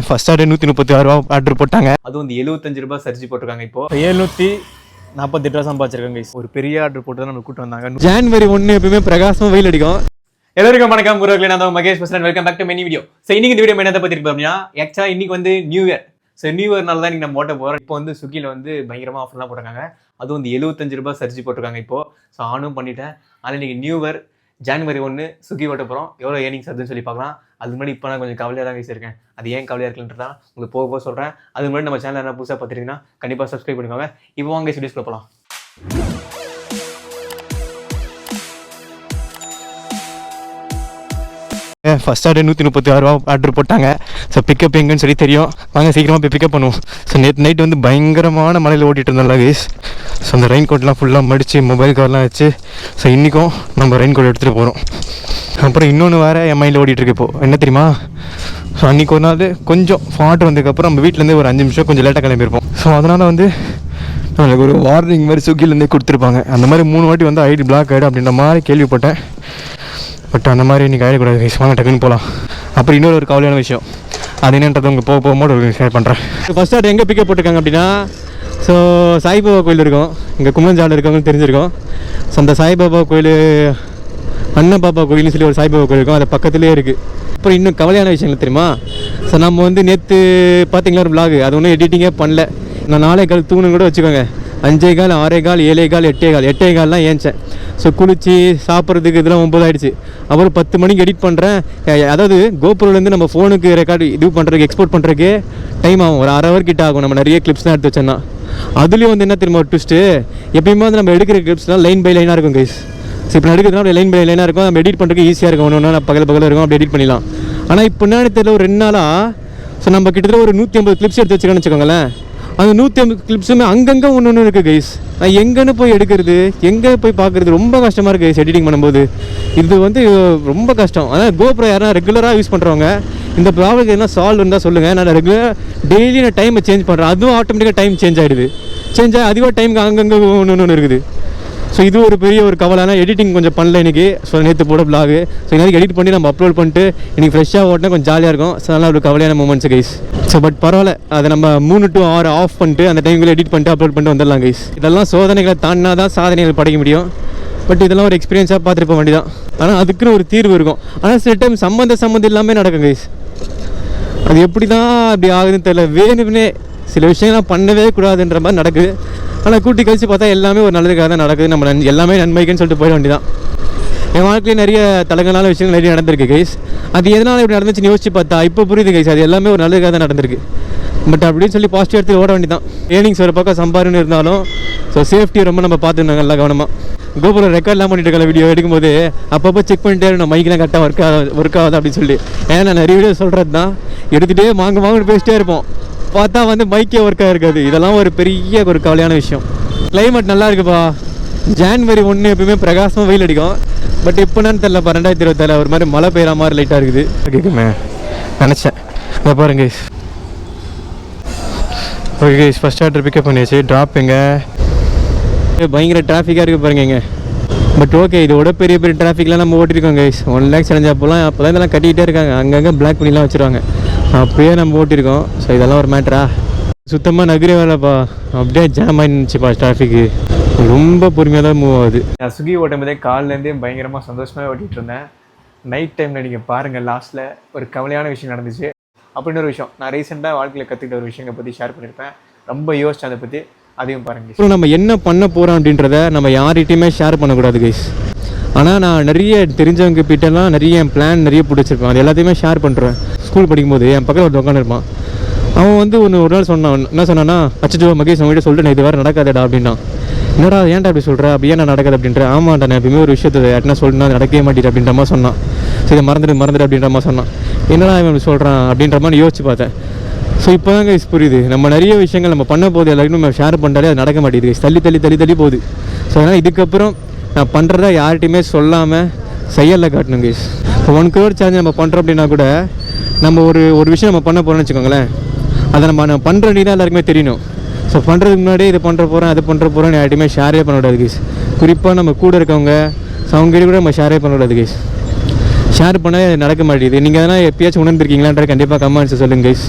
First order 136 ரூபா order போட்டாங்க. அதுவும் வந்து 75 ரூபாய் சர்ஜி போட்டிருக்காங்க. இப்போ 748 ரூபா சம்பாதிச்சிருக்காங்க. ஒரு பெரிய ஆர்டர் போட்டு தான் நம்ம கூட்டு வந்தாங்க. ஜான்வரி 1 எப்பவுமே பிரகாசமா வெயில் அடிக்கும். எல்லாருக்கும் வணக்கம். குருவர்களே, நான் தான் மகேஷ் பேசுறேன். Welcome back to many video. So இன்னைக்கு இந்த வீடியோ என்னத்தை பத்தி இருக்கு அப்படின்னா, ஆக்சுவலா இன்னைக்கு வந்து நியூ இயர். ஸோ நியூ இயர்னால தான் இன்னைக்கு நம்ம ஓட்ட போறோம். இப்போ வந்து ஸ்விக்கியில் வந்து பயங்கரமா ஆஃபர்லாம் போட்டிருக்காங்க. அதுவும் வந்து 75 ரூபாய் சர்ஜி போட்டிருக்காங்க. இப்போ ஸோ ஆனும் பண்ணிட்டேன். ஆனால் இன்னைக்கு நியூ இயர் ஜான்வரி 1 ஸ்விக்கி ஓட்ட போகிறோம். எவ்வளோ ஏர்னிங்ஸ் அதுன்னு சொல்லி பார்க்கலாம். அது முன்னாடி இப்போ நான் கொஞ்சம் கவலையாக தான் வச்சிருக்கேன். அது ஏன் கவலையாக இருக்குன்றதான் உங்களுக்கு போக சொல்கிறேன். அது முன்னாடி நம்ம சேனல் என்ன புதுசாக பார்த்துருக்கீங்கன்னா கண்டிப்பாக சப்ஸ்கிரைப் பண்ணிக்கோங்க. இப்போ வாங்க வீடியோஸ்க்குள்ள போகலாம். ஃபர்ஸ்ட் ஆர்டர் 136 ரூபா ஆர்டர் போட்டாங்க. ஸோ பிக்கப் எங்கன்னு சொல்லி தெரியும். வாங்க சீக்கிரமாக போய் பிக்கப் பண்ணுவோம். ஸோ நேற்று நைட் வந்து பயங்கரமான மழையில் ஓட்டிகிட்டு இருந்தோம்ல கைஸ். ஸோ அந்த ரெயின் கோட்லாம் ஃபுல்லாக மடித்து மொபைல் கவர்லாம் வச்சு ஸோ இன்றைக்கும் நம்ம ரெயின் கோட் எடுத்துகிட்டு போகிறோம். அப்புறம் இன்னொன்று வேறு என் மைண்டில் ஓடிட்டுருக்கு. இப்போது என்ன தெரியுமா, ஸோ அன்றைக்கி ஒரு நாள் கொஞ்சம் ஃபாட் வந்ததுக்கப்புறம் நம்ம வீட்டிலேருந்து ஒரு 5 நிமிஷம் கொஞ்சம் லேட்டாக கிளம்பியிருப்போம். ஸோ அதனால் வந்து நம்மளுக்கு ஒரு வார்னிங் மாதிரி ஸ்விக்கிலேருந்தே கொடுத்துருப்பாங்க. அந்த மாதிரி 3 வாட்டி வந்து ஐடி பிளாக் ஆகிடும் அப்படின்ற மாதிரி கேள்விப்பட்டேன். பட் அந்த மாதிரி இன்றைக்கி ஆகிடக்கூடாது கைஸ். வாங்க டக்குன்னு போகலாம். அப்புறம் இன்னொரு ஒரு கவலையான விஷயம், அது என்னன்றது உங்களுக்கு போக போகும்போது ஒரு ஷேர் பண்ணுறேன். ஃபர்ஸ்ட் ஆர்டர் எங்கே பிக்கப் போட்டிருக்காங்க அப்படின்னா, ஸோ சாய்பாபா கோயில் இருக்கும், இங்கே கும்மஞ்சாவில் இருக்கவங்களுக்கு தெரிஞ்சிருக்கும். ஸோ அந்த சாய்பாபா கோயில், அன்னபாபா கோயில்னு சொல்லி ஒரு சாய்பாபா கோயில் இருக்கும், அது பக்கத்துலேயே இருக்குது. அப்புறம் இன்னும் கவலையான விஷயங்கள் தெரியுமா, ஸோ நம்ம வந்து நேற்று பார்த்தீங்களா ஒரு விலாகு, அது ஒன்றும் எடிட்டிங்கே பண்ணல. நான் 4 கால் தூணுன்னு கூட வச்சுக்கோங்க. 5 கால் 6 கால் 7 கால் 8 கால்லாம் ஏஞ்சேன். ஸோ குளிச்சு சாப்பிட்றதுக்கு இதெல்லாம் 9 ஆகிடுச்சு. அப்புறம் 10 மணிக்கு எடிட் பண்ணுறேன். அதாவது கோப்ரோலேருந்து நம்ம ஃபோனுக்கு ரெக்கார்டு இது பண்ணுறதுக்கு எக்ஸ்போர்ட் பண்ணுறதுக்கு டைம் ஆகும், ஒரு 1/2 hour கிட்ட ஆகும். நம்ம நிறைய கிளிப்ஸ்லாம் எடுத்து வச்சோன்னா அதுலேயும் வந்து என்ன தெரியுமா ஒரு ட்விஸ்ட்டு, எப்பயுமே வந்து நம்ம எடுக்கிற கிளிப்ஸ்லாம் லைன் பை லைனாக இருக்கும் கைஸ். ஸோ இப்போ எடுக்கிறதுனா அப்படி லைன் பை லைனாக இருக்கும், நம்ம எடிட் பண்ணுறதுக்கு ஈஸியாக இருக்கும். ஒன்று பக்கத்தில் இருக்கும், அப்படி எடிட் பண்ணிடலாம். ஆனால் இப்போ என்னன்னு தெரியல, ஒரு 2 நாளாக ஸோ நம்ம கிட்டத்தட்ட ஒரு 150 கிளிப்ஸ் எடுத்து வச்சுக்கோன்னு வச்சுக்கோங்களேன். அந்த 150 கிளிப்ஸுமே அங்கங்கே ஒன்று இருக்குது கைஸ். நான் எங்கேன்னு போய் எடுக்கிறது, எங்கே போய் பார்க்குறது, ரொம்ப கஷ்டமாக இருக்குது கைஸ் எடிட்டிங் பண்ணும்போது. இது வந்து ரொம்ப கஷ்டம். அதான் கோப்ரோ யாரும் ரெகுலராக யூஸ் பண்ணுறவங்க இந்த ப்ராப்ளம் எதனா சால்வ் இருந்தால் சொல்லுங்கள். நான் ரெகுலராக டெய்லி நான் டைமை சேஞ்ச் பண்ணுறேன், அதுவும் ஆட்டோமேட்டிக்காக டைம் சேஞ்ச் ஆகிடுது. சேஞ்ச் ஆகி அதிகமாக டைமுக்கு அங்கங்கே ஒன்று இருக்குது. ஸோ இது ஒரு பெரிய ஒரு கவலைனா எடிட்டிங் கொஞ்சம் பண்ணல இன்றைக்கி. ஸோ நேற்று போட பிளாகு, ஸோ இன்றைக்கி எடிட் பண்ணி நம்ம அப்லோட் பண்ணிட்டு இன்றைக்கி ஃப்ரெஷ்ஷாக ஓட்டினா கொஞ்சம் ஜாலியாக இருக்கும். ஸோ நல்லா ஒரு கவலையான மூமெண்ட்ஸ் கைஸ். ஸோ பட் பரவாயில்ல, அதை நம்ம 3 to 6 ஆஃப் பண்ணிட்டு அந்த டைமுக்குள்ளே எடிட் பண்ணிட்டு அப்லோட் பண்ணிட்டு வந்துடலாம் கைஸ். இதெல்லாம் சோதனைகளை தாண்டினா தான் சாதனைகள் படைக்க முடியும். பட் இதெல்லாம் ஒரு எக்ஸ்பீரியன்ஸாக பார்த்துட்டு போக வேண்டியதான். ஆனால் அதுக்குன்னு ஒரு தீர்வு இருக்கும். ஆனால் சில டைம் சம்மந்தம் இல்லாமல் நடக்கும் கைஸ். அது எப்படி தான் அப்படி ஆகுதுன்னு தெரியல. வேணும்னே சில விஷயங்கள்லாம் பண்ணவே கூடாதுன்ற மாதிரி நடக்குது. ஆனால் கூட்டி கழிச்சு பார்த்தா எல்லாமே ஒரு நல்லதுக்காக தான் நடக்குது. நம்ம எல்லாமே நன்மைக்குன்னு சொல்லிட்டு போயிட வேண்டியதான். என் வாழ்க்கையில் நிறைய தலங்களான விஷயங்கள் நிறைய நடந்திருக்கு கைஸ். அது எதனால் இப்படி நடந்துச்சுன்னு யோசிச்சு பார்த்தா இப்போ புரியுது கைஸ், அது எல்லாமே ஒரு நல்லதுக்காக தான் நடந்திருக்கு. பட் அப்படின்னு சொல்லி பாசிட்டிவ் எடுத்து ஓட வேண்டியதான். ஏர்னிங்ஸ் ஒரு பக்கம் சம்பாருன்னு இருந்தாலும் ஸோ சேஃப்டி ரொம்ப நம்ம பார்த்துருந்தாங்க நல்லா கவனமாக. கோபுரம் ரெக்கார்ட்லாம் பண்ணிட்டு இருக்க வீடியோ எடுக்கும்போது அப்பப்போ செக் பண்ணிட்டே நான் மைக்கெலாம் கரெக்டாக ஒர்க் ஆகுது அப்படின்னு சொல்லி. ஏன்னா நான் நிறைய வீடியோ சொல்கிறது தான், எடுத்துகிட்டே வாங்கன்னு பேசிட்டே இருப்போம், பார்த்தா வந்து மைக்கே ஒர்க்காக இருக்காது. இதெல்லாம் ஒரு பெரிய ஒரு கவலையான விஷயம். கிளைமேட் நல்லா இருக்குப்பா. ஜான்வரி 1 எப்பவுமே பிரகாசமாக வெயில் அடிக்கும். பட் எப்போன்னு தெரியலப்பா, 2024 ஒரு மாதிரி மழை பெய்கிற மாதிரி லைட்டாக இருக்குது. கேட்குமே நினச்சேன். அதை பாருங்க guys. Okay guys, first order pickup பண்ணியாச்சு. ட்ராப் எங்கே பயங்கர டிராஃபிக்காக இருக்குது பாருங்க இங்கே. பட் ஓகே, இதோட பெரிய டிராஃபிக்லாம் நம்ம ஓட்டிருக்கோம் கைஸ். 1 lakhs அடைஞ்சப்போலாம் அப்போலாம் இதெல்லாம் கட்டிக்கிட்டே இருக்காங்க, அங்கங்கே பிளாக் பண்ணிலாம் வச்சுருவாங்க. அப்போயே நம்ம ஓட்டியிருக்கோம். ஸோ இதெல்லாம் ஒரு மேட்டரா? சுத்தமாக நகரே வரலப்பா, அப்படியே ஜாம் ஆகிடுச்சுப்பா. டிராஃபிக்கு ரொம்ப பொறுமையாக தான் மூவ் ஆகுது. நான் ஸ்விக்கி ஓட்டும் போதே காலிலேருந்தே பயங்கரமாக சந்தோஷமாக ஓட்டிகிட்டு இருந்தேன். நைட் டைமில் நீங்கள் பாருங்கள், லாஸ்ட்டில் ஒரு கவலையான விஷயம் நடந்துச்சு. அப்படின்னு ஒரு விஷயம் நான் ரீசெண்டாக வாழ்க்கையில் கற்றுக்கிட்ட ஒரு விஷயங்களை பற்றி ஷேர் பண்ணியிருப்பேன். ரொம்ப யோசிச்சேன் அதை பற்றி, அதையும் பாருங்கள். இப்போ நம்ம என்ன பண்ண போகிறோம் அப்படின்றத நம்ம யார்கிட்டையுமே ஷேர் பண்ணக்கூடாது கைஸ். ஆனால் நான் நிறைய தெரிஞ்சவங்க கிட்டலாம் நிறைய என் பிளான் நிறைய பிடிச்சிருப்பேன். அது எல்லாத்தையுமே ஷேர் பண்ணுறேன். ஸ்கூல் படிக்கும்போது என் பக்கத்தில் ஒரு உட்காந்து இருப்பான். அவன் வந்து ஒரு நாள் சொன்னான். என்ன சொன்னான்னா, அச்சோ மகேஷ் அவங்ககிட்ட சொல்லிட்டு நான் இது வேறு நடக்காதடா அப்படின்னா. என்னடா ஏன்டா அப்படி சொல்கிற, அப்படி ஏன் நான் நடக்காது அப்படின்ற. ஆமாண்டா, நான் எப்பயுமே ஒரு விஷயத்தை யார்ட்டா சொல்லினா நடக்கவே மாட்டேன் அப்படின்ற மாதிரி சொன்னான். சரி மறந்துடு அப்படின்ற மாதிரி சொன்னான். என்னடா இவன் அப்படி சொல்கிறான் அப்படின்ற மாதிரி யோசிச்சு பார்த்தேன். ஸோ இப்போ தாங்க புரியுது, நம்ம நிறைய விஷயங்கள் நம்ம பண்ண போது எல்லாருக்கும் நம்ம ஷேர் பண்ணிட்டாலே அது நடக்க மாட்டேங்குது. தள்ளி போகுது. ஸோ அதனால் இதுக்கப்புறம் நான் பண்ணுறதா யார்கிட்டையுமே சொல்லாமல் செயலில் காட்டணும் கைஸ். இப்போ 1 crore சேலஞ்ச் நம்ம பண்ணுறோம் அப்படின்னா கூட நம்ம ஒரு விஷயம் நம்ம பண்ண போகிறோம்னு வச்சுக்கோங்களேன், அதை நம்ம பண்ணுற நீ தான் எல்லாருக்குமே தெரியணும். ஸோ பண்ணுறதுக்கு முன்னாடி இது பண்ணுற போகிறேன் அது பண்ணுற போகிறோன்னு யார்ட்டையுமே ஷேரே பண்ணக்கூடாது கைஸ். குறிப்பாக நம்ம கூட இருக்கவங்க, ஸோ அவங்ககிட்ட கூட நம்ம ஷேரே பண்ணக்கூடாது கைஸ். ஷேர் பண்ண நடக்க மாட்டேங்குது. நீங்கள் எதனா எப்பயாச்சும் உணர்ந்துருக்கீங்களான்ற கண்டிப்பாக கமெண்ட்ஸ் சொல்லுங்கள் கைஸ்.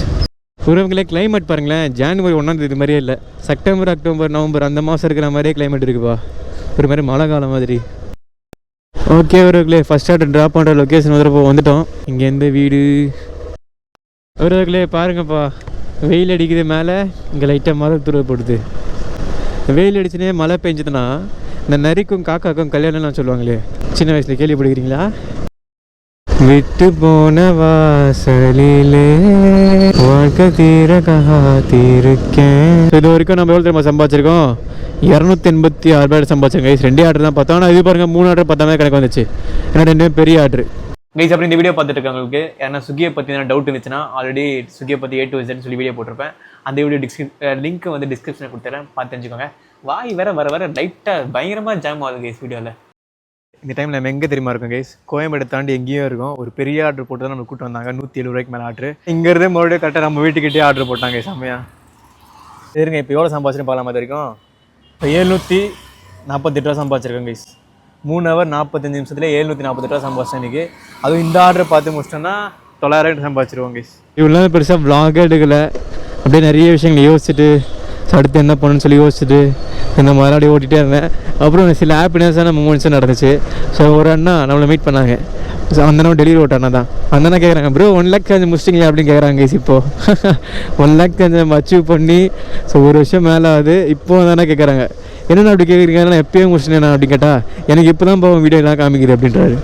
உறவுகளே கிளைமேட் பாருங்களேன், ஜான்வரி 1 இது மாதிரியே இல்லை. செப்டம்பர், அக்டோபர், நவம்பர் அந்த மாதம் இருக்கிற மாதிரியே கிளைமேட் இருக்குப்பா. ஒரு மாதிரி மழை காலம் மாதிரி. ஓகே உறவுகளே, ஃபஸ்ட் ஆர்டர் ட்ராப் பண்ணுற லொக்கேஷன் வந்துட்டோம். இங்கேருந்து வீடு. உறவுகளே பாருங்கப்பா, வெயில் அடிக்குது மேலே, இங்கே லைட்டாக மழை துருவப்படுது. வெயில் அடிச்சுனே மழை பெஞ்சதுன்னா இந்த நரிக்கும் காக்காக்கும் கல்யாணம்லாம் சொல்லுவாங்களே, சின்ன வயசில் கேள்விப்படுகிறீங்களா? விட்டு போன வாசலிலே வாழ்க்கை தீர காத்திருக்கேன். இது வரைக்கும் நம்ம எவ்வளோ தெரியுமா சம்பாதிச்சிருக்கோம்? 286 ரூபாய் சம்பாதிச்சிருக்கோம் கைஸ். 2 ஆர்டர் தான் பார்த்தோம். ஆனால் இது பாருங்க 3 ஆர்டர் 10 கணக்கு வந்துச்சு. ஏன்னா 2 பெரிய ஆர்டர் கைஸ். அப்புறம் இந்த வீடியோ பார்த்துட்டு இருக்கவங்களுக்கு ஏன்னா ஸ்விக்கியை பற்றி என்ன டவுட் இருந்துச்சுன்னா ஆல்ரெடி ஸ்விக்கியை பற்றி A to Z சொல்லி வீடியோ போட்டிருப்பேன். அந்த வீடியோ லிங்க் வந்து டிஸ்கிரிப்ஷனில் கொடுத்துறேன், பார்த்து தெரிஞ்சுக்கோங்க. வாய் வர லைட்டாக பயங்கரமாக ஜாம் ஆகுது கைஸ் வீடியோவில். இந்த டைமில் நம்ம எங்கே தெரியுமா இருக்கும் கைஸ்? கோயம்பேடு தாண்டி எங்கேயும் இருக்கும். ஒரு பெரிய ஆர்டர் போட்டு தான் நம்ம கூப்பிட்டு வந்தாங்க. 170 ரூபாய்க்கு மேலே ஆர்டர். இங்கேருந்து மறுபடியும் கரெக்டாக நம்ம வீட்டுக்கிட்டே ஆர்டர் போட்டாங்க செம்மையா. சரிங்க, இப்போ எவ்வளோ சம்பாதிச்சுன்னு பார்க்கலாம். அது வரைக்கும் இப்போ 748 ரூபா சம்பாதிச்சிருக்கேன் கைஸ். 3 hour 45 நிமிஷத்துல 748 ரூபா சம்பாதிச்சேன் இன்றைக்கி. அதுவும் இந்த ஆர்டர் பார்த்து முடிச்சிட்டோன்னா 900 சம்பாதிச்சிருவோம் கைஸ். இவ்வளோ பெருசாக vlog எடுக்கலை, அப்படியே நிறைய விஷயங்களை யோசிச்சுட்டு அடுத்து என்ன பண்ணணும்னு சொல்லி யோசிச்சுட்டு இந்த மாதிரி ஓட்டிகிட்டே இருந்தேன். அப்புறம் சில ஹாப்பினஸான மூமெண்ட்ஸும் நடந்துச்சு. ஸோ ஒரு அண்ணா நம்மளை மீட் பண்ணாங்க. ஸோ அந்த அண்ணா டெலிவரி ஓட்ட அண்ணா தான். அந்த அண்ணா கேட்குறாங்க, ப்ரோ 1 lakh கொஞ்சம் முடிச்சிட்டிங்களா அப்படின்னு கேட்குறாங்க கைஸ். இப்போது 1 lakh கொஞ்சம் அச்சீவ் பண்ணி ஸோ ஒரு வருஷம் மேலே ஆகுது. இப்போது தானே கேட்குறாங்க, என்னென்ன அப்படி கேட்குறீங்க? நான் எப்போயும் முடிச்சிட்டேன் அப்படின்னு கேட்டால் எனக்கு இப்போ தான் போவோம் வீடியோ எல்லாம் காமிக்குது அப்படின்றாரு.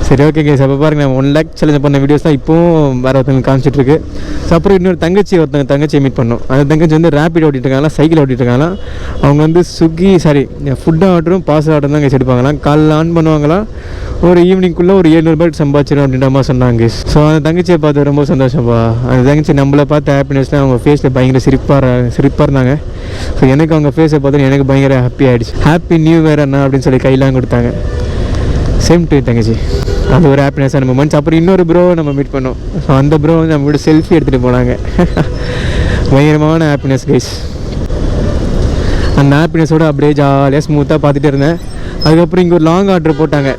சரி ஓகே கைஸ், அப்போ பாருங்க நம்ம 1 lakh சேலஞ்ச் பண்ண வீடியோஸ் தான் இப்போவும் வேறு ஒருத்தவங்க காமிச்சிட்ருக்கு. ஸோ அப்புறம் இன்னொரு தங்கச்சியை மீட் பண்ணோம். அந்த தங்கச்சி வந்து ரேப்பிட் ஓட்டிட்டு இருக்காங்களா, சைக்கிள் ஓட்டிட்டு இருக்காங்களா. அவங்க வந்து ஸ்விக்கி ஃபுட் ஆர்டரும் பார்சல் ஆர்டரும் தான் கைஸ் எடுப்பாங்களாம். காலைல ஆன் பண்ணுவாங்களாம், ஒரு ஈவினிங்குள்ளே ஒரு 700 ரூபாய்க்கு சம்பாதிச்சிடும் அப்படின்ற மாதிரி சொன்னாங்க கைஸ். ஸோ அந்த தங்கச்சியை பார்த்து ரொம்ப சந்தோஷம்ப்பா. அந்த தங்கச்சி நம்மளை பார்த்து ஹாப்பினஸ்லாம் அவங்க ஃபேஸில் பயங்கர சிரிப்பாக இருந்தாங்க. ஸோ எனக்கு அவங்க ஃபேஸை பார்த்து எனக்கு பயங்கர ஹாப்பி ஆகிடுச்சு. ஹாப்பி நியூ இயர் அண்ணா அப்படின்னு சொல்லி கையெல்லாம் கொடுத்தாங்க. சேம் டு தங்கச்சி, அது ஒரு ஹாப்பினஸான மூமெண்ட்ஸ். அப்புறம் இன்னொரு ப்ரோ நம்ம மீட் பண்ணோம். ஸோ அந்த ப்ரோ வந்து நம்ம கூட செல்ஃபி எடுத்துகிட்டு போனாங்க. பயங்கரமான ஹாப்பினஸ் கைஸ். அந்த ஹாப்பினஸோடு அப்படியே ஜாலியாக ஸ்மூத்தாக பார்த்துட்டு இருந்தேன். அதுக்கப்புறம் இங்கே ஒரு லாங் ஆர்டர் போட்டாங்க.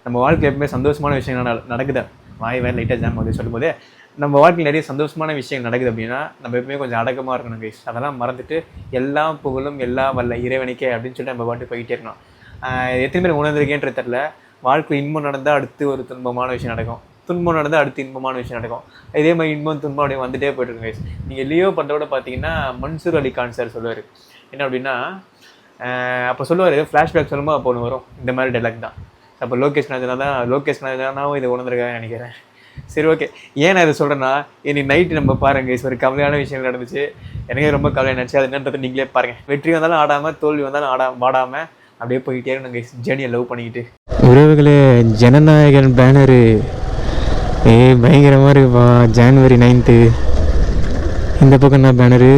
நம்ம வாழ்க்கை எப்பவுமே சந்தோஷமான விஷயம் நடக்குது. வாய் வேறு லைட்டாக ஜாம் ஆகுது சொல்லும்போது, நம்ம வாழ்க்கையில் நிறைய சந்தோஷமான விஷயங்கள் நடக்குது அப்படின்னா நம்ம எப்பவுமே கொஞ்சம் அடக்கமாக இருக்கணும் கைஸ். அதெல்லாம் மறந்துட்டு எல்லா புகழும் எல்லா வல்ல இறைவனுக்கே அப்படின்னு சொல்லிட்டு நம்ம பாட்டு போய்கிட்டே இருக்கணும். எத்தனை பேர் உணர்ந்திருக்கேன்றது தெரியல. வாழ்க்கை இன்பம் நடந்தால் அடுத்து ஒரு துன்பமான விஷயம் நடக்கும், துன்பம் நடந்தால் அடுத்து இன்பமான விஷயம் நடக்கும். இதே மாதிரி இன்பம் துன்பம் அப்படியே வந்துட்டே போய்ட்டுருக்கு கைஸ். நீங்கள் லியோ பண்ணுறதோட பார்த்தீங்கன்னா மன்சூர் அலி கான் சார் சொல்லுவார் என்ன அப்படின்னா, அப்போ சொல்லுவார் ஃப்ளாஷ்பேக் சொல்லும்போது அப்போ ஒன்று வரும் இந்த மாதிரி டைலாக் தான். அப்போ லோகேஷ் கனகராஜனாவும் இதை உணர்ந்துருக்காங்க நினைக்கிறேன். சரி ஓகே, ஏன் நான் இதை சொல்கிறேன்னா, இன்னைக்கு நைட்டு நம்ம பாருங்கள் ஒரு கவலையான விஷயம் நடந்துச்சு. எனக்கே ரொம்ப கவலை நினச்சி. அது என்னன்றது நீங்களே பாருங்கள். வெற்றி வந்தாலும் ஆடாமல், தோல்வி வந்தாலும் வாடாமல் அப்படியே போய்கிட்டே இருக்கும் கைஸ், ஜேர்னியை லவ் பண்ணிக்கிட்டு. உறவுகளே, ஜனநாயகன் பேனரு பயங்கரமாக இருக்குப்பா. January 9th இந்த பக்கம் தான் பேனரு.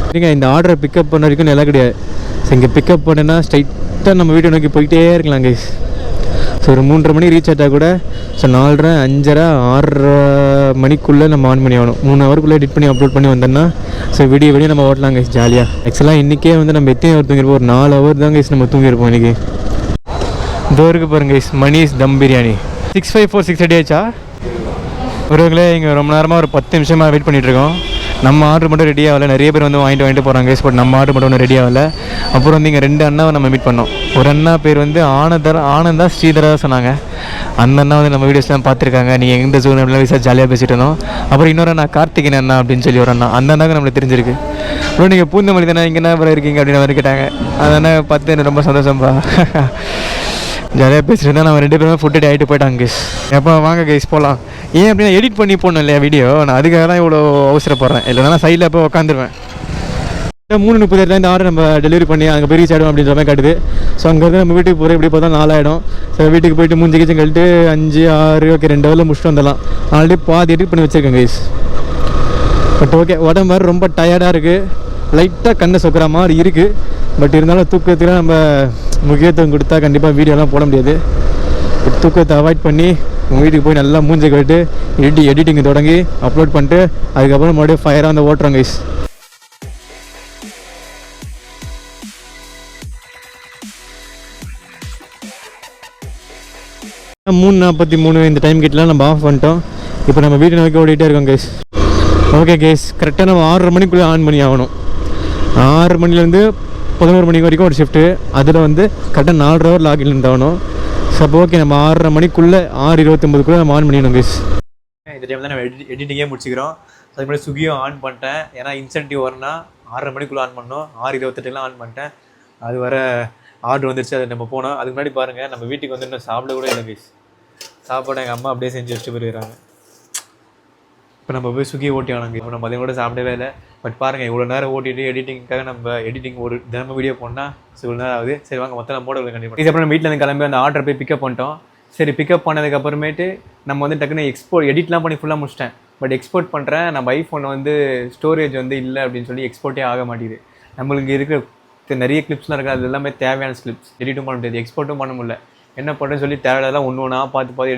சரிங்க, இந்த ஆர்டரை பிக்கப் பண்ண வரைக்கும் நல்லா கிடையாது. ஸோ இங்கே பிக்கப் பண்ணேன்னா ஸ்ட்ரைட்டாக நம்ம வீட்டை நோக்கி போய்கிட்டே இருக்கலாம் கைஸ். ஸோ ஒரு 3:30 மணி ரீச் ஆகிட்டா கூட ஸோ 4:30, 5:30, 6:30 மணிக்குள்ளே நம்ம ஆன் பண்ணி ஆகணும். 3 ஹவருக்குள்ளே எடிட் பண்ணி அப்லோட் பண்ணி வந்தோம்னா ஸோ விடிய நம்ம ஓட்டலாம் கைஸ் ஜாலியாக. ஆக்சுவலாக இன்றைக்கே வந்து நம்ம எத்தனை ஹவர் தூங்கிருப்போம்? ஒரு 4 hour தான் கைஸ் நம்ம தூங்கியிருப்போம் இன்றைக்கி. இதோ இருக்குது பாருங்க கைஸ், மணிஸ் தம் பிரியாணி 654 630 ஆச்சா? ஒருவங்களே இங்கே ரொம்ப நேரமாக ஒரு 10 நிமிஷமாக வெயிட் பண்ணிகிட்ருக்கோம். நம்ம ஆர்டர் மட்டும் ரெடி ஆகலை. நிறைய பேர் வந்து வாங்கிட்டு போகிறாங்க கைஸ். பட் நம்ம ஆர்டர் மட்டும் ஒன்றும் ரெடி ஆகலை. அப்புறம் வந்து இங்கே 2 அண்ணாவை நம்ம மீட் பண்ணோம். ஒரு அண்ணா பேர் வந்து ஆனந்தா ஸ்ரீதரா சொன்னாங்க. அந்த அண்ணா வந்து நம்ம வீடியோஸ்லாம் பார்த்துருக்காங்க. நீங்கள் எந்த ஜோன் அப்படிலாம் விசா ஜாலியாக பேசிட்டு இருந்தோம். அப்புறம் இன்னொரு அண்ணா கார்த்திகன் அண்ணா அப்படின்னு சொல்லி ஒரு அண்ணா, அந்த அண்ணாவுக்கு நம்மளுக்கு தெரிஞ்சிருக்கு. அப்புறம் நீங்கள் பூந்தமல்லி தானே, இங்கே என்ன அப்புறம் இருக்கீங்க அப்படின்னு மாதிரி கேட்டாங்க. அந்த அண்ணா பார்த்து எனக்கு ரொம்ப சந்தோஷம்பா. ஜாலியாக பேசிட்டு இருந்தால் நம்ம 2 பேருமே ஃபுட் ஆகிட்டு போயிட்டாங்க கைஸ். எப்போ வாங்க கைஸ் போகலாம். ஏன் அப்படின்னா எடிட் பண்ணி போடணும் இல்லையா வீடியோ, நான் அதுக்காக தான் இவ்வளோ அவசரப்படுறேன். இல்லைனா சைடில் போய் உட்காந்துருவேன். 3:30 இந்த ஆர்டர் நம்ம டெலிவரி பண்ணி அங்கே போய் ரீச் ஆகிடும் அப்படின்ற மாதிரி காட்டுது. ஸோ அங்கேருந்து நம்ம வீட்டுக்கு போகிற இப்படி பார்த்தா 4 ஆகிடும். ஸோ வீட்டுக்கு போயிட்டு மூஞ்சி கிச்சன் கழிட்டு 5, 6 ஓகே 2 ஹவரில் முடிச்சுட்டு வந்துடலாம். ஆல்ரெடி பாதி எடிட் பண்ணி வச்சுருக்கேன் கைஸ். பட் ஓகே, உடம்பு மாதிரி ரொம்ப டயர்டாக இருக்குது. லைட்டாக கண்ணை சொக்கிற மாதிரி இருக்குது. பட் இருந்தாலும் தூக்கத்தில் நம்ம முக்கியத்துவம் கொடுத்தா கண்டிப்பாக வீடியோலாம் போட முடியாது. தூக்கத்தை அவாய்ட் பண்ணி உங்கள் வீட்டுக்கு போய் நல்லா மூஞ்சை கழிட்டு எடிட்டிங் தொடங்கி அப்லோட் பண்ணிட்டு அதுக்கப்புறம் மறுபடியும் ஃபயராக வந்து ஓட்டுறோம் கைஸ். 3:43 இந்த டைம் கிட்டலாம் நம்ம ஆஃப் பண்ணிட்டோம். இப்போ நம்ம வீட்டை நோக்கி ஓடிட்டே இருக்கோம் கேஸ். ஓகே கேஸ், கரெக்டாக நம்ம 6:30 மணிக்குள்ளே ஆன் பண்ணி ஆகணும். 6 மணிலேருந்து 11 மணி வரைக்கும் ஒரு ஷிஃப்ட்டு. அதில் வந்து கரெக்டாக 4 ஹவர் லாகின் இருந்தாகணும். ஸோ அப்போ ஓகே, நம்ம 6:30 மணிக்குள்ளே 6:29 நம்ம ஆன் பண்ணிடணும் கேஸ். இந்த டைம் தான் நம்ம எடிட்டிங்கே முடிச்சுக்கிறோம். அதுக்கு முன்னாடி ஸ்விக்கியும் ஆன் பண்ணிட்டேன். ஏன்னா இன்சென்டிவ் வரணும்னா 6:30 மணிக்குள்ளே ஆன் பண்ணோம். 6:28 ஆன் பண்ணிட்டேன். அது வர ஆர்டர் வந்துருச்சு, அதை நம்ம போனோம். அதுக்கு முன்னாடி பாருங்கள், நம்ம வீட்டுக்கு வந்து இன்னும் சாப்பிட கூட இல்லை கைஸ். சாப்பாடு எங்கள் அம்மா அப்படியே செஞ்சு வச்சுட்டு போயிருக்காங்க. இப்போ நம்ம போய் ஸ்விக்கி ஓட்டி ஆனாங்க. இப்போ நம்ம அதையும் கூட சாப்பிடவே இல்லை. பட் பாருங்கள், இவ்வளோ நேரம் ஓட்டிட்டு எடிட்டிங்காக நம்ம எடிட்டிங் ஒரு தினமும் வீடியோ போனால் இவ்வளோ நேரம் ஆகுது. சரி வாங்க மொத்தம் நம்ம போட கண்டிப்பாக. இதுக்கப்புறம் நம்ம வீட்டில் இருந்து கிளம்பி அந்த ஆர்டர் போய் பிக்கப் பண்ணிட்டோம். சரி, பிக்கப் பண்ணதுக்கப்புறமேட்டு நம்ம வந்து டக்குன்னு எடிட்லாம் பண்ணி ஃபுல்லாக முடிச்சிட்டேன். பட் எக்ஸ்போர்ட் பண்ணுறேன். நம்ம ஐஃபோனில் வந்து ஸ்டோரேஜ் வந்து இல்லை அப்படின்னு சொல்லி எக்ஸ்போர்ட்டே ஆக மாட்டேங்குது. நம்மளுக்கு இருக்கிற நிறைய கிளிப்ஸ்லாம் இருக்குது, அது எல்லாமே தேவையான கிளிப்ஸ். எடிட்டும் பண்ண முடியாது, எக்ஸ்போர்ட்டும் பண்ண முடியல. என்ன பண்ணுறேன்னு சொல்லி தேவையில்லாம் ஒன்று ஒன்றா பார்த்து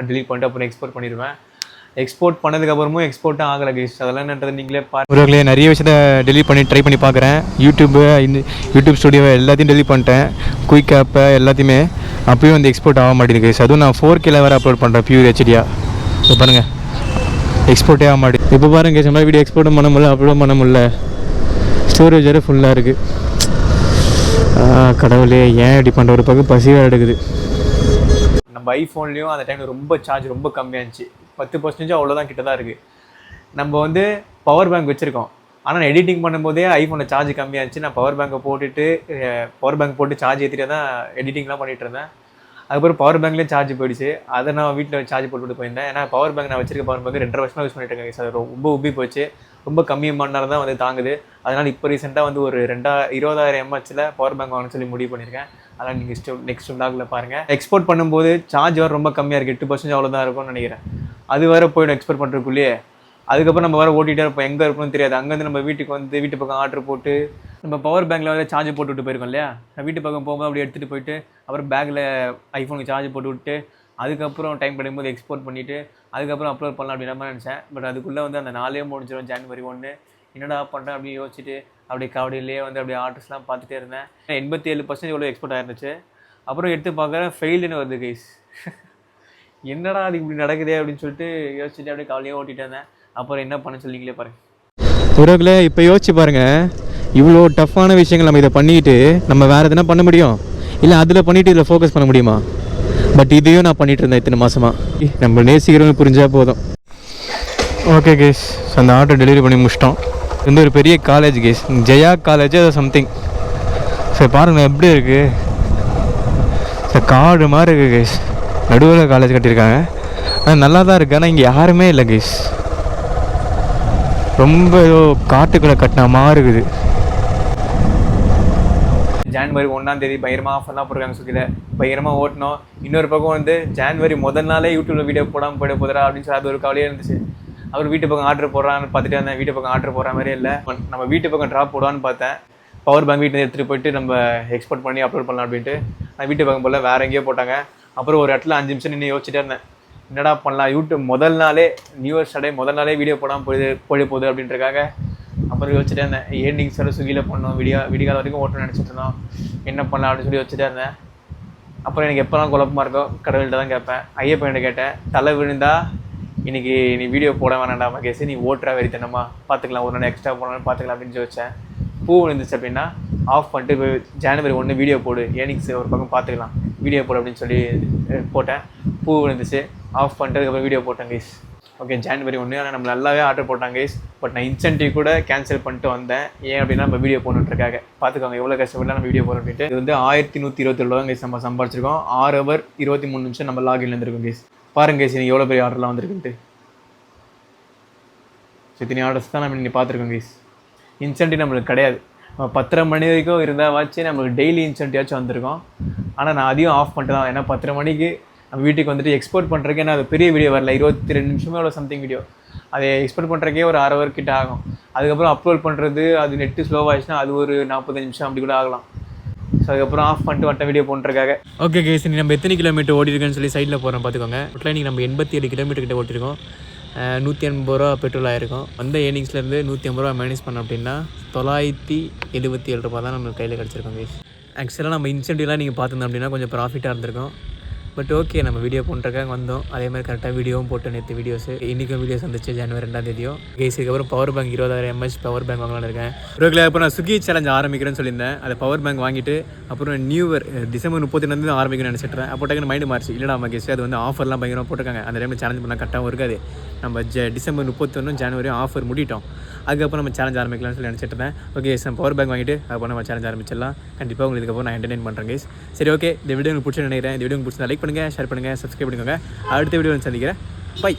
டெலிட் பண்ணிட்டு அப்புறம் எக்ஸ்போர்ட் பண்ணிடுவேன். எக்ஸ்போர்ட் பண்ணதுக்கப்புறமும் எக்ஸ்போர்ட்டும் ஆகலை கைஸ். அதெல்லாம் என்னன்றது நீங்களே பாருங்களே. நிறைய விஷயத்த டெலிட் பண்ணி ட்ரை பண்ணி பார்க்குறேன். யூடியூப் ஸ்டுடியோவை எல்லாத்தையும் டெலிட் பண்ணிட்டேன். குயிக் ஆப்பை எல்லாத்தையுமே. அப்பயும் வந்து எக்ஸ்போர்ட் ஆக மாட்டேங்குது கைஸ். அதுவும் நான் 4K வேறு அப்லோட் பண்ணுறேன், பியூர் ஹெச்டியா. இப்போ பாருங்கள், எக்ஸ்போர்ட்டே ஆக மாட்டேங்குது. இப்போ பாருங்கள் கைஸ், நம்ம வீடியோ எக்ஸ்போர்ட்டும் பண்ண முடியல, அப்லோடும் பண்ண முடியல. ஸ்டோரேஜ் வேறு ஃபுல்லாக இருக்குது. கடவுளே, ஏன் இப்படி பண்ணுற? ஒரு பக்கம் பசி வேறு எடுக்குது. நம்ம ஐஃபோன்லேயும் அந்த டைமில் ரொம்ப சார்ஜ் ரொம்ப கம்மியாக இருந்துச்சு. 10% அவ்வளோதான் கிட்ட தான் இருக்குது. நம்ம வந்து பவர் பேங்க் வச்சுருக்கோம். ஆனால் நான் எடிட்டிங் பண்ணும்போதே ஐஃபோனில் சார்ஜ் கம்மியாக இருந்துச்சு. நான் பவர் பேங்க் போட்டு சார்ஜ் ஏற்றிட்டு தான் எடிட்டிங்லாம் பண்ணிகிட்டு இருந்தேன். அதுக்கப்புறம் பவர் பேங்க்லேயும் சார்ஜ் போயிடுச்சு. அதை நான் வீட்டில் சார்ஜ் போட்டுவிட்டு போயிருந்தேன். ஏன்னா பவர் பேங்க் நான் வச்சிருக்க பவர் பேங்க் 2.5 வருஷமாக யூஸ் பண்ணிட்டு இருக்கேன். அது ரொம்ப உப்பி போச்சு. ரொம்ப கம்மி மணி தான் வந்து தாங்குது. அதனால் இப்போ ரீசெண்டாக வந்து ஒரு 20,000 mAhல பவர் பேங்க் வாங்கணும்னு சொல்லி முடிவு பண்ணியிருக்கேன். அதனால் நீங்கள் நெக்ஸ்ட் vlogல பாருங்கள். எக்ஸ்போர்ட் பண்ணும்போது சார்ஜ் வேறு ரொம்ப கம்மியாக இருக்குது. 8% அவ்வளோதான் இருக்கும்னு நினைக்கிறேன். அது வேறு போய்டும் எக்ஸ்போர்ட் பண்ணுறதுக்குள்ளேயே. அதுக்கப்புறம் நம்ம வேறு ஓட்டிகிட்டே இருப்போம், எங்கே இருக்கணும்னு தெரியாது. அங்கேருந்து நம்ம வீட்டுக்கு வந்து வீட்டு பக்கம் ஆர்டர் போட்டு நம்ம பவர் பேங்கில் வந்து சார்ஜ் போட்டு விட்டு போயிருக்கோம் இல்லையா. நான் வீட்டு பக்கம் போகும்போது அப்படி எடுத்துகிட்டு போயிட்டு அப்புறம் பேக்கில் ஐஃபோனுக்கு சார்ஜ் போட்டு விட்டு அதுக்கப்புறம் டைம் கிடைக்கும்போது எக்ஸ்போர்ட் பண்ணிவிட்டு அதுக்கப்புறம் அப்லோட் பண்ணலாம் அப்படின்ற மாதிரி நினச்சேன். பட் அதுக்குள்ளே வந்து அந்த நாளே முடிஞ்சிடும், January 1. என்னடா பண்ணுறேன் அப்படின்னு யோசிச்சுட்டு அப்படியே கவடியிலே வந்து அப்படியே ஆர்டர்ஸ்லாம் பார்த்துட்டே இருந்தேன். 87% எவ்வளோ எக்ஸ்போர்ட் ஆயிருந்துச்சு. அப்புறம் எடுத்து பார்க்குறேன், ஃபெயிலுன்னு வருது கைஸ். என்னடா அது இப்படி நடக்குதே அப்படின்னு சொல்லிட்டு யோசிச்சுட்டு அப்படியே கவலையாக ஓட்டிகிட்டு இருந்தேன். அப்புறம் என்ன பண்ண சொல்லிங்களே பாருங்கள். உறவுகளே, இப்போ யோசிச்சு பாருங்கள், இவ்வளோ டஃப்பான விஷயங்கள் நம்ம இதை பண்ணிட்டு நம்ம வேறு எதுனா பண்ண முடியும்? இல்லை அதில் பண்ணிவிட்டு இதில் ஃபோக்கஸ் பண்ண முடியுமா? பட் இதையும் நான் பண்ணிகிட்டு இருந்தேன் இத்தனை மாதமாக. நம்ம நேசிக்கிறவங்க புரிஞ்சால் போதும். ஓகே கேஸ், அந்த ஆர்டர் டெலிவரி பண்ணி முடிச்சிட்டோம். இது வந்து ஒரு பெரிய காலேஜ் கேஸ், ஜெயா காலேஜ் அது சம்திங். சரி பாருங்கள் எப்படி இருக்குது. சார் காடு மாதிரி இருக்குது கேஸ். நடுவில் காலேஜ் கட்டியிருக்காங்க. ஆனால் நல்லா தான் இருக்குது. ஆனால் இங்கே யாருமே இல்லை கேஸ். ரொம்ப ஏதோ காட்டுக்குள்ளே கட்டின மாதிரி இருக்குது. January 1 பயங்கரமாக ஆஃபர்லாம் போட்டிருக்காங்க ஸ்விக்கியில். பயங்கரமாக ஓட்டணும். இன்னொரு பக்கம் வந்து January முதல் நாளே யூடியூப்பில் வீடியோ போடாமல் போயிட போதுரா அப்படின்னு சொல்லி அது ஒரு கவலையாக இருந்துச்சு. அவர் வீட்டு பக்கம் ஆர்டர் போடுறான்னு பார்த்துட்டு இருந்தேன். வீட்டு பக்கம் ஆர்டர் போடுற மாதிரியே இல்லை. நம்ம வீட்டு பக்கம் ட்ராப் போடுவான்னு பார்த்தேன். பவர் பேங்க் வீட்டில் எடுத்துகிட்டு போயிட்டு நம்ம எக்ஸ்போர்ட் பண்ணி அப்லோட் பண்ணலாம் அப்படின்ட்டு நான் வீட்டு பக்கம் போல் வேறு எங்கேயோ போட்டாங்க. அப்புறம் ஒரு இடத்துல 5 நிமிஷம் நின்று யோசிச்சுட்டே இருந்தேன், என்னடா பண்ணலாம், யூடியூப் முதல் நாளே நியூ இயர் ஸ்டே முதல் நாளே வீடியோ போடாமல் போயிட போகுது அப்படின்றக்காக. அப்புறம் யோசிச்சுட்டே இருந்தேன், ஏர்னிங்ஸ் வேறு ஸ்விக்கியில் பண்ணோம், விடிகால வரைக்கும் ஓட்டணும்னு நினச்சிட்டு இருந்தோம், என்ன பண்ணலாம் அப்படின்னு சொல்லி யோசிச்சுட்டே இருந்தேன். அப்புறம் எனக்கு எப்போலாம் குழப்பமாக இருக்கோ கடவுள்கிட்ட தான் கேட்பேன். ஐயப்பன்கிட்ட கேட்டேன், தலை விழுந்தா இன்றைக்கி நீ வீடியோ போட வேணாண்டாமா கேஸு, நீ ஓட்டுறா வெறித்தனமா, பார்த்துக்கலாம் ஒரு நாள் எக்ஸ்ட்ரா போனாலும் பார்த்துக்கலாம் அப்படின்னு யோசிச்சேன். பூ விழுந்துச்சு அப்படின்னா ஆஃப் பண்ணிட்டு இப்போ January 1 வீடியோ போடு, ஏர்னிங்ஸ் ஒரு பக்கம் பார்த்துக்கலாம், வீடியோ போடு அப்படின்னு சொல்லி போட்டேன். பூ விழுந்துச்சு, ஆஃப் பண்ணிட்டு அதுக்கப்புறம் வீடியோ போட்டேன் கைஸ். ஓகே January 1 ஆனால் நம்ம நல்லாவே ஆர்டர் போட்டாங்க கைஸ். பட் நான் இன்சென்டிவ் கூட கேன்சல் பண்ணிட்டு வந்தேன். ஏன் அப்படின்னா நம்ம வீடியோ போடணுன்றக்காக. பார்த்துக்கோங்க எவ்வளோ கஷ்டப்பட்டு நம்ம வீடியோ போகிறோம் அப்படின்ட்டு. இது வந்து 1127 தான் கைஸ் நம்ம சம்பாதிச்சிருக்கோம். 6 hour 23 நிமிஷம் நம்ம லாகின்ல இருந்திருக்கோம் கைஸ். பாருங்க கைஸ் நீங்கள் எவ்வளோ பெரிய ஆர்டர்லாம் வந்திருக்குன்ட்டு. இத்தனை ஆர்டர்ஸ் தான் நம்ம நீங்கள் பார்த்துருக்கோம் கைஸ். இன்சென்டிவ் நம்மளுக்கு கிடையாது. நம்ம 10:30 மணி வரைக்கும் இருந்தால் வச்சு நம்மளுக்கு டெய்லி இன்சென்டிவாச்சும் வந்திருக்கோம். ஆனால் நான் அதையும் ஆஃப் பண்ணிட்டு தான். ஏன்னா 10:30 மணிக்கு நம்ம வீட்டுக்கு வந்துட்டு எக்ஸ்போர்ட் பண்ணுறதுக்கு, ஏன்னா அது பெரிய வீடியோ வரல, 22 நிமிஷமே எவ்வளோ சம்திங் வீடியோ, அதை எக்ஸ்போர்ட் பண்ணுறக்கே ஒரு 1/2 hour கிட்ட ஆகும். அதுக்கப்புறம் அப்லோட் பண்ணுறது, அது நெட்டு ஸ்லோவாகிடுச்சுன்னா அது ஒரு 45 நிமிஷம் அப்படி கூட ஆகலாம். ஸோ அதுக்கப்புறம் ஆஃப் பண்ணிட்டு வட்ட வீடியோ பண்ணுறதுக்காக. ஓகே கேஸ், நீ நம்ம எத்தனை கிலோமீட்டர் ஓடிருக்கேன்னு சொல்லி சைடில் போகிறோம் பார்த்துக்கோங்க. டோட்டலாக நீங்கள் நம்ம 87 கிலோமீட்டர் கிட்ட ஓட்டிருக்கோம். 180 ரூபா பெட்ரோல் ஆகிருக்கும். வந்த ஏர்னிங்ஸ்லேருந்து 150 ரூபா மைனஸ் பண்ணோம் அப்படின்னா 977 ரூபா தான் நம்ம கையில் கிடச்சிருக்கோம் கைஸ். ஆக்சுவலாக நம்ம இன்சென்டிவ்லாம் நீங்கள் பார்த்துருந்தோம் அப்படின்னா கொஞ்சம் ப்ராஃபிட்டாக இருந்திருக்கும். பட் ஓகே நம்ம வீடியோ பண்ணுறக்காக வந்தோம். அதே மாதிரி கரெக்டாக வீடியோவும் போட்டு நேற்று வீடியோஸ் இன்றைக்கும் வீடியோஸ் வந்துச்சு ஜனவரி 2 கேஸ். இதுக்கப்புறம் power bank 20,000 mAh power bank வாங்கலான்னு இருக்கேன். ரோக்கில் அப்புறம் நான் ஸ்விக்கி சேலஞ்ச் ஆரம்பிக்கிறேன்னு சொல்லியிருந்தேன். அதை பவர் பேங்க் வாங்கிட்டு அப்புறம் டிசம்பர் 30 ஆரம்பிக்கணும்னு நினச்சிட்டேன். அப்போ டக்குன்னு மைண்டு மாறிச்சு. இல்லைடா நம்ம கேஸ் அது வந்து ஆஃபர்லாம் பயங்கரமாக போட்டிருக்காங்க. அந்த டைமில் சேலஞ்ச் பண்ணால் கரெக்டாகவும் இருக்காது. நம்ம டிசம்பர் 31 ஜனவரி ஆஃபர் முடிட்டோம். அதுக்கப்புறம் நம்ம சேலஞ்ச் ஆரம்பிக்கலாம்னு சொல்லி நினச்சிட்டு இருந்தேன். ஓகே நம்ம பவர் பேங்க் வாங்கிட்டு அதுக்கப்புறம் நம்ம சேலஞ்ச் ஆரம்பிச்சிடலாம். கண்டிப்பாக உங்களுக்கு இதுக்கப்புறம் நான் என்டர்டைன் பண்ணுறேன் கைஸ். சரி ஓகே, இந்த வீடியோ உங்களுக்கு பிடிச்சி நினைக்கிறேன். இந்த வீடியோ உங்களுக்கு பிடிச்சா லைக் பண்ணுங்கள், ஷேர் பண்ணுங்கள், சப்ஸ்கிரைப் பண்ணிக்கோங்க. அடுத்த வீடியோ சந்திக்கிறேன். பை.